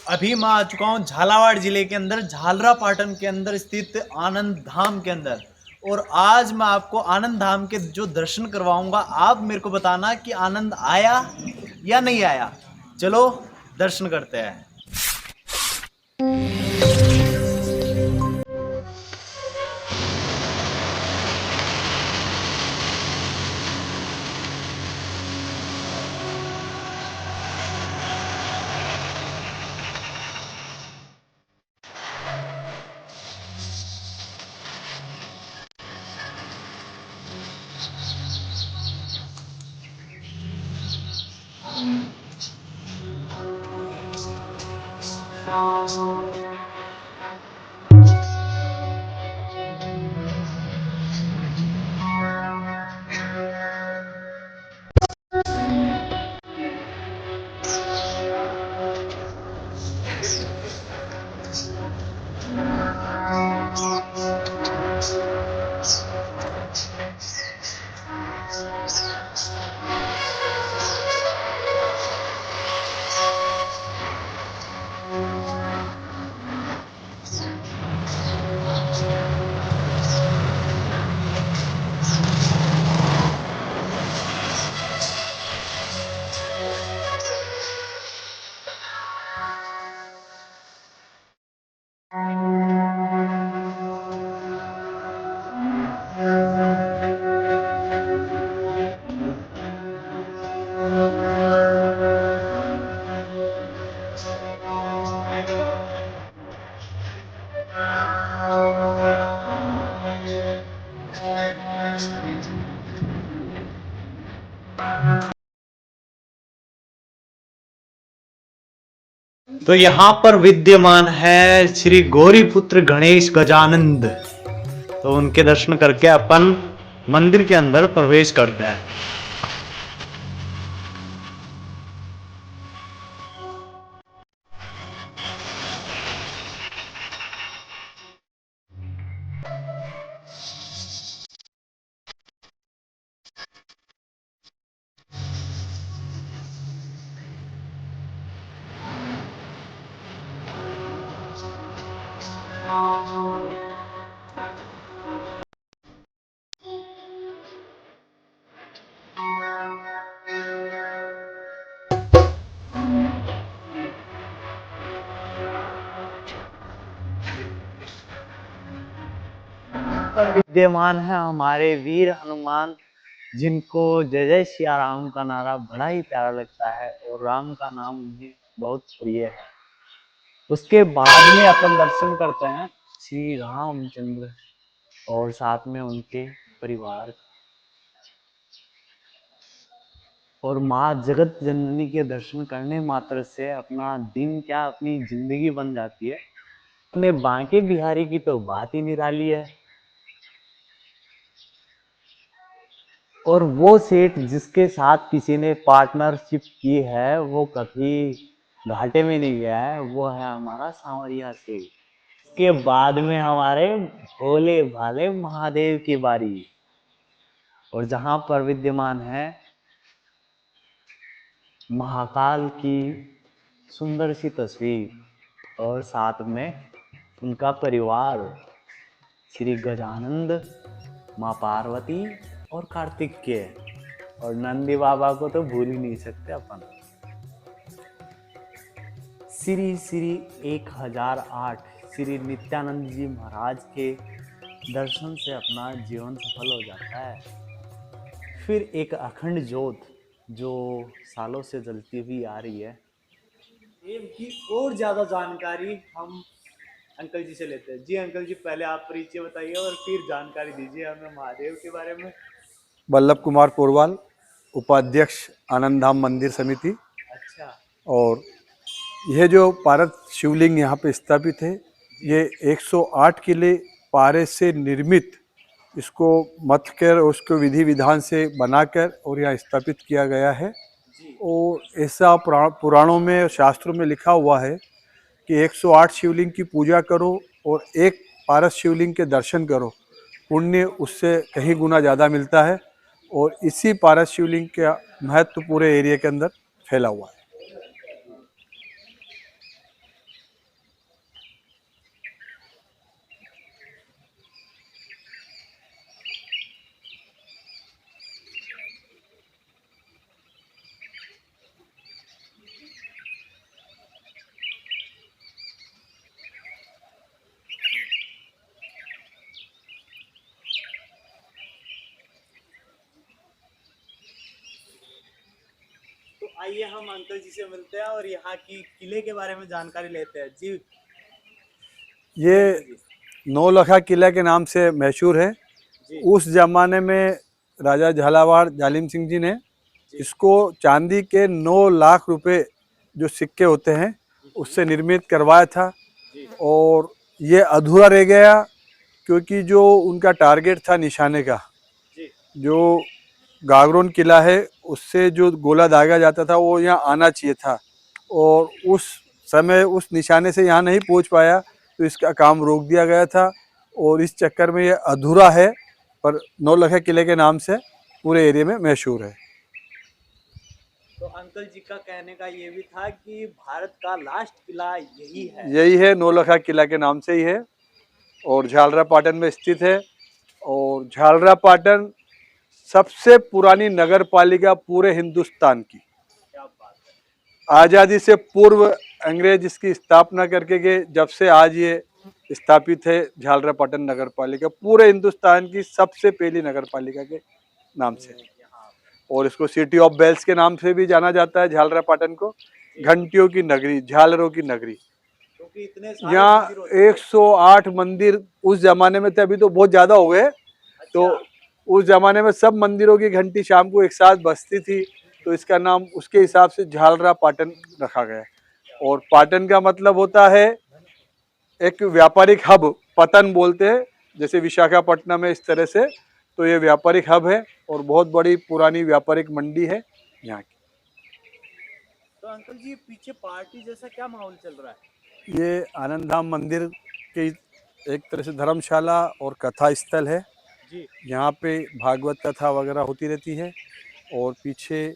अभी मैं आ चुका हूँ झालावाड़ जिले के अंदर झालरा पाटन के अंदर स्थित आनंद धाम के अंदर। और आज मैं आपको आनंद धाम के जो दर्शन करवाऊंगा, आप मेरे को बताना कि आनंद आया या नहीं आया। चलो दर्शन करते हैं। तो यहाँ पर विद्यमान है श्री गौरीपुत्र गणेश गजानंद। तो उनके दर्शन करके अपन मंदिर के अंदर प्रवेश करते हैं। पर विद्यमान है हमारे वीर हनुमान, जिनको जय जय सिया राम का नारा बड़ा ही प्यारा लगता है और राम का नाम उन्हें बहुत प्रिय है। उसके बाद में अपन दर्शन करते हैं श्री रामचंद्र और साथ में उनके परिवार और माँ जगत जननी के दर्शन करने मात्र से अपना दिन क्या अपनी जिंदगी बन जाती है। अपने बांके बिहारी की तो बात ही निराली है। और वो सेठ जिसके साथ किसी ने पार्टनरशिप की है वो कभी घाटे में नहीं गया है, वो है हमारा सांवरिया सेठ। के बाद में हमारे भोले भाले महादेव की बारी, और जहां पर विद्यमान है महाकाल की सुंदर सी तस्वीर और साथ में उनका परिवार श्री गजानंद, माँ पार्वती और कार्तिकेय, और नंदी बाबा को तो भूल ही नहीं सकते अपन। श्री श्री 1008 श्री नित्यानंद जी महाराज के दर्शन से अपना जीवन सफल हो जाता है। फिर एक अखंड ज्योत जो सालों से जलती हुई आ रही है। की और ज्यादा जानकारी हम अंकल जी से लेते हैं। जी अंकल जी, पहले आप परिचय बताइए और फिर जानकारी दीजिए हमें महादेव के बारे में। वल्लभ कुमार पोरवाल, उपाध्यक्ष आनंद धाम मंदिर समिति। अच्छा। और यह जो पारस शिवलिंग यहाँ पे स्थापित है, ये 108 किले पारे से निर्मित, इसको मथ कर उसको विधि विधान से बनाकर और यहाँ स्थापित किया गया है। और ऐसा पुराणों में शास्त्रों में लिखा हुआ है कि 108 शिवलिंग की पूजा करो और एक पारस शिवलिंग के दर्शन करो, पुण्य उससे कहीं गुना ज़्यादा मिलता है। और इसी पारस शिवलिंग का महत्व पूरे एरिया के अंदर फैला हुआ है। आइए हम अंकल जी से मिलते हैं और यहाँ की किले के बारे में जानकारी लेते हैं जी। जी ये अंकल जी। नौलखा किला के नाम से मशहूर है। जी उस जमाने में राजा झालावाड़ जालिम सिंह जी ने जी इसको चांदी के 9 लाख रुपए जो सिक्के होते हैं जी उससे निर्मित करवाया था। जी और ये अधूरा रह गया क्योंकि जो उनका टारगेट था निशाने का, जी जो गागरोन किला है उससे जो गोला दागा जाता था वो यहाँ आना चाहिए था, और उस समय उस निशाने से यहाँ नहीं पहुँच पाया तो इसका काम रोक दिया गया था। और इस चक्कर में ये अधूरा है, पर नौलखा किले के नाम से पूरे एरिया में मशहूर है। तो अंकल जी का कहने का ये भी था कि भारत का लास्ट किला यही है। यही है, नौलखा किला के नाम से ही है और झालरा पाटन में स्थित है। और झालरा पाटन सबसे पुरानी नगर पालिका पूरे हिंदुस्तान की। क्या बात है। आज़ादी से पूर्व अंग्रेज इसकी स्थापना करके गए, जब से आज ये स्थापित है झालरा पाटन नगर पालिका पूरे हिंदुस्तान की सबसे पहली नगर पालिका के नाम से। यहाँ और इसको सिटी ऑफ बेल्स के नाम से भी जाना जाता है झालरा पाटन को, घंटियों की नगरी, झालरों की नगरी। क्योंकि इतने सारे यहाँ मंदिर होते थे। 108 मंदिर उस जमाने में थे, अभी तो बहुत ज्यादा हो गए। तो अच्छा उस जमाने में सब मंदिरों की घंटी शाम को एक साथ बजती थी, तो इसका नाम उसके हिसाब से झालरा पाटन रखा गया। और पाटन का मतलब होता है एक व्यापारिक हब, पतन बोलते हैं, जैसे विशाखापट्टनम है इस तरह से। तो ये व्यापारिक हब है और बहुत बड़ी पुरानी व्यापारिक मंडी है यहाँ की। तो अंकल जी पीछे पार्टी जैसा क्या माहौल चल रहा है। ये आनंद धाम मंदिर की एक तरह से धर्मशाला और कथा स्थल है। जी यहाँ पे भागवत कथा वगैरह होती रहती है, और पीछे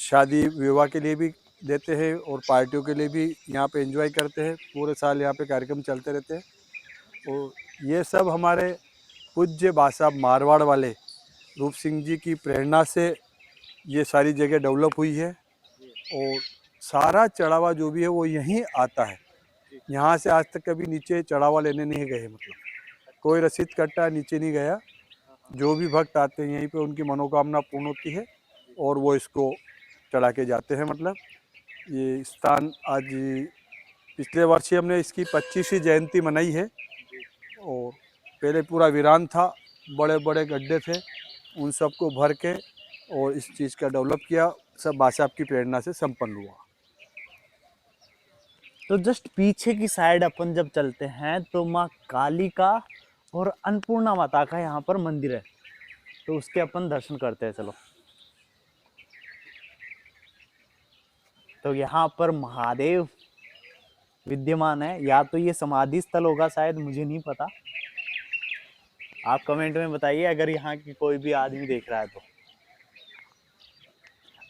शादी विवाह के लिए भी देते हैं और पार्टियों के लिए भी यहाँ पे एंजॉय करते हैं। पूरे साल यहाँ पे कार्यक्रम चलते रहते हैं। और ये सब हमारे पूज्य बासा मारवाड़ वाले रूप सिंह जी की प्रेरणा से ये सारी जगह डेवलप हुई है। और सारा चढ़ावा जो भी है वो यहीं आता है। यहाँ से आज तक कभी नीचे चढ़ावा लेने नहीं गए, मतलब कोई रसीद कट्टा नीचे नहीं गया। जो भी भक्त आते हैं यहीं पे उनकी मनोकामना पूर्ण होती है और वो इसको चढ़ा के जाते हैं। मतलब ये स्थान आज पिछले वर्ष ही हमने इसकी 25वीं जयंती मनाई है। और पहले पूरा वीरान था, बड़े बड़े गड्ढे थे, उन सबको भर के और इस चीज़ का डेवलप किया, सब बादशाह की प्रेरणा से संपन्न हुआ। तो जस्ट पीछे की साइड अपन जब चलते हैं तो माँ काली का और अन्नपूर्णा माता का यहाँ पर मंदिर है, तो उसके अपन दर्शन करते हैं चलो। तो यहाँ पर महादेव विद्यमान है, या तो ये समाधि स्थल होगा शायद, मुझे नहीं पता। आप कमेंट में बताइए अगर यहाँ की कोई भी आदमी देख रहा है तो।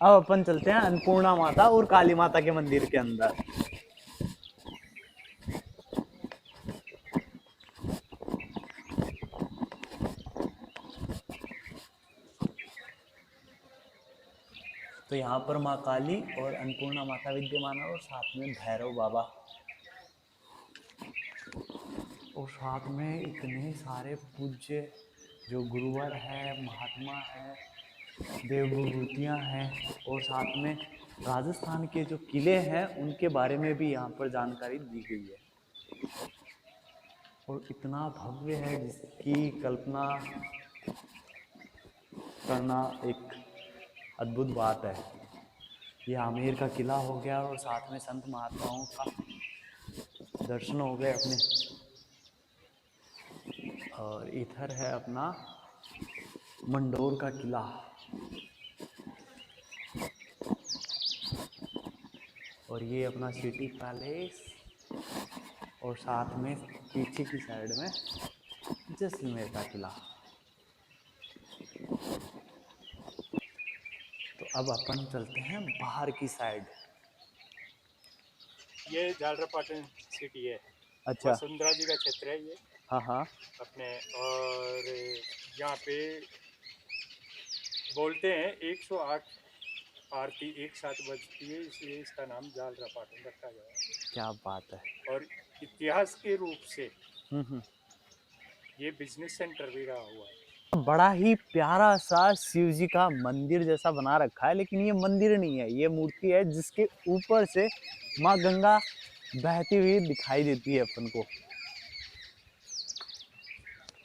अब अपन चलते हैं अन्नपूर्णा माता और काली माता के मंदिर के अंदर। तो यहाँ पर माँ काली और अन्नपूर्णा माता विद्यमान है और साथ में भैरव बाबा, और साथ में इतने सारे पूज्य जो गुरुवर है, महात्मा है, देव विभूतियाँ हैं, और साथ में राजस्थान के जो किले हैं उनके बारे में भी यहाँ पर जानकारी दी गई है। और इतना भव्य है जिसकी कल्पना करना एक अद्भुत बात है। ये आमेर का किला हो गया और साथ में संत महात्माओं का दर्शन हो गए अपने। और इधर है अपना मंडोर का किला, और ये अपना सिटी पैलेस, और साथ में पीछे की साइड में जैसलमेर का किला। तो अब अपन चलते हैं बाहर की साइड। ये झालरा पाटन सिटी है। अच्छा। वसुंधरा जी का क्षेत्र है ये हाँ हाँ। अपने। और यहाँ पे बोलते हैं 108 आरती एक साथ बजती है, इसलिए इसका नाम झालरा पाटन रखा गया है। क्या बात है। और इतिहास के रूप से हम्म। ये बिजनेस सेंटर भी रहा हुआ है। बड़ा ही प्यारा सा शिव जी का मंदिर जैसा बना रखा है, लेकिन ये मंदिर नहीं है, ये मूर्ति है जिसके ऊपर से माँ गंगा बहती हुई दिखाई देती है अपन को।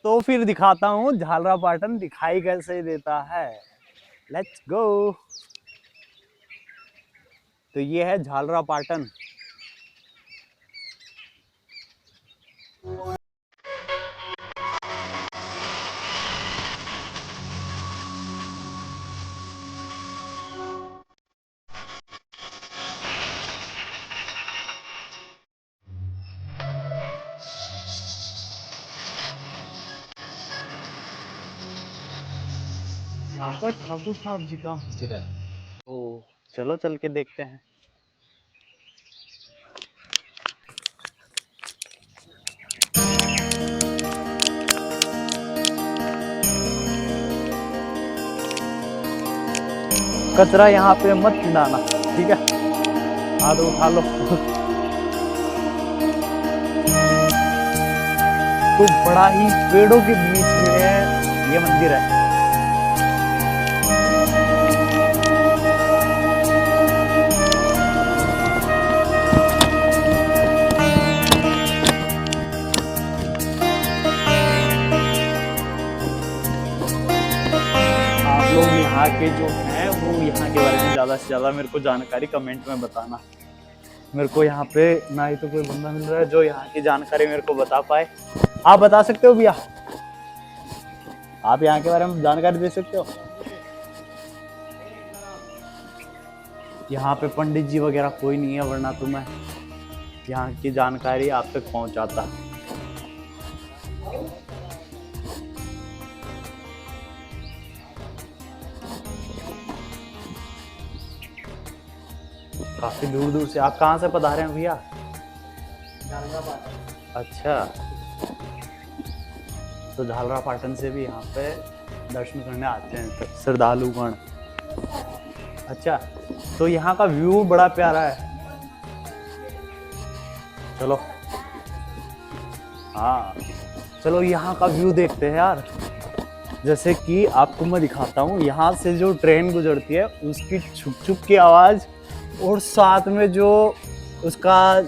तो फिर दिखाता हूँ झालरापाटन दिखाई कैसे देता है। Let's go. तो ये है झालरापाटन। यहाँ पर ठाकुर साहब जी का मंदिर है। तो चलो चल के देखते हैं। कचरा यहाँ पे मत डालना, ठीक है? हाथ उठा लो। तो बड़ा ही पेड़ों के बीच में ये मंदिर है। आप लोग यहाँ के जो हैं वो यहाँ के बारे में ज़्यादा से ज़्यादा मेरे को जानकारी कमेंट में बताना। मेरे को यहाँ पे ना ही तो कोई बंदा मिल रहा है जो यहाँ की जानकारी मेरे को बता पाए। आप बता सकते हो भैया? आप यहाँ के बारे में जानकारी दे सकते हो? यहाँ पे पंडित जी वगैरह कोई नहीं है, वरना तो मैं यहाँ की जानकारी आप तक पहुँचाता। काफी दूर दूर से आप कहाँ से पधारे हैं भैया? अच्छा, तो झालरापाटन से भी यहाँ पे दर्शन करने आते हैं श्रद्धालुगण। अच्छा, तो यहाँ का व्यू बड़ा प्यारा है। चलो, हाँ चलो यहाँ का व्यू देखते हैं यार। जैसे कि आपको मैं दिखाता हूँ, यहाँ से जो ट्रेन गुजरती है उसकी छुक छुक की आवाज़, और साथ में जो उसका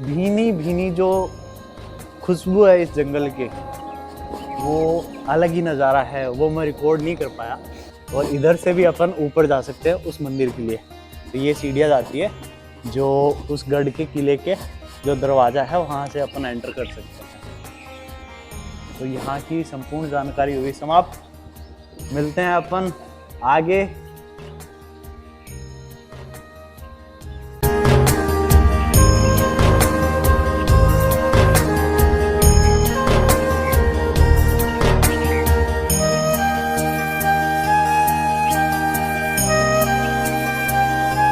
भीनी भीनी जो खुशबू है इस जंगल के, वो अलग ही नज़ारा है। वो मैं रिकॉर्ड नहीं कर पाया। और इधर से भी अपन ऊपर जा सकते हैं उस मंदिर के लिए। तो ये सीढ़ियाँ जाती है जो उस गढ़ के किले के जो दरवाज़ा है वहाँ से अपन एंटर कर सकते हैं। तो यहाँ की संपूर्ण जानकारी हुई समाप्त। मिलते हैं अपन आगे